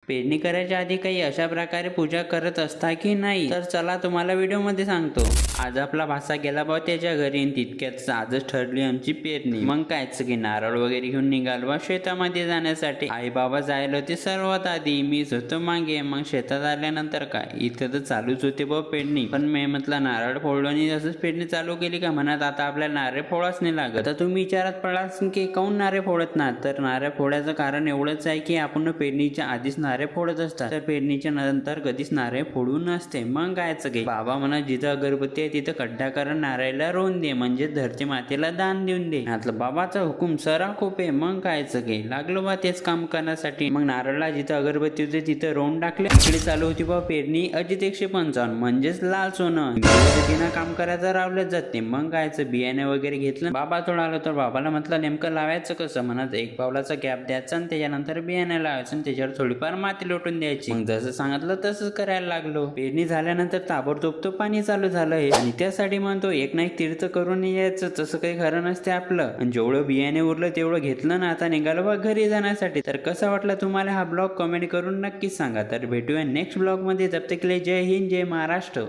पेरणी करायच्या आधी काही अशा प्रकारे पूजा करत असता की नाही, तर चला तुम्हाला व्हिडिओ मध्ये सांगतो। आज आपला भासा गेला बा त्याच्या घरी, तितक्यात आजच ठरली आमची पेरणी। मग कायच की नारळ वगैरे घेऊन निघालो बा शेतामध्ये जाण्यासाठी। आई बाबा जायला होते सर्वात आधी, मीच होतो मागे। मग शेतात आल्यानंतर काय इथं तर चालूच होते बा पेरणी, पण मी म्हटलं नारळ फोडलो आणि तसंच पेरणी चालू केली का म्हणत आता आपल्याला नारळ फोडाच नाही लागत। तर तुम्ही विचारात पडलास की काऊन नारळ फोडत ना, तर नारळ फोडायचं कारण एवढंच आहे की आपण पेरणीच्या आधीच नारळ फोडत असतात, तर पेरणीच्या नंतर कधीच नारळ फोडू नसते। मग कायचं की बाबा म्हणा जिथं अगरबत्ती आहे तिथं खड्डा करून नारळाला रोवून दे, म्हणजे धरती मातेला दान देऊन दे। म्हटलं बाबाचा हुकूम सरा खूप आहे। मग कायचं की लागलो बा तेच काम करण्यासाठी। मग नारळला जिथं अगरबत्ती होती तिथं रोवून टाकले। इकडे चालू होती बा पेरणी अजित 155 म्हणजेच लाल सोनं। तिनं काम करायचं रावलं जाते। मग कायचं बियाणे वगैरे घेतलं, बाबा थोडा आलो तर बाबाला म्हटलं नेमकं लावायचं कसं, म्हणत 1 पावलाचा गॅप द्यायचा आणि त्याच्यानंतर बियाणे लावायचं आणि त्याच्यावर थोडीफार माती लोटून द्यायची। मग जसं सांगितलं तसंच करायला लागलो। पेरणी झाल्यानंतर ताबडतोब तो पाणी चालू झालंय आणि त्यासाठी म्हणतो एक ना एक तीर्थ करून यायचं, तसं काही खरं नसते आपलं। आणि जेवढं बियाणे उरलं तेवढं घेतलं ना, आता निघालो बा घरी जाण्यासाठी। तर कसा वाटला तुम्हाला हा ब्लॉग कमेंट करून नक्कीच सांगा। तर भेटूया नेक्स्ट ब्लॉग मध्ये, तब तक के लिए जय हिंद जय महाराष्ट्र।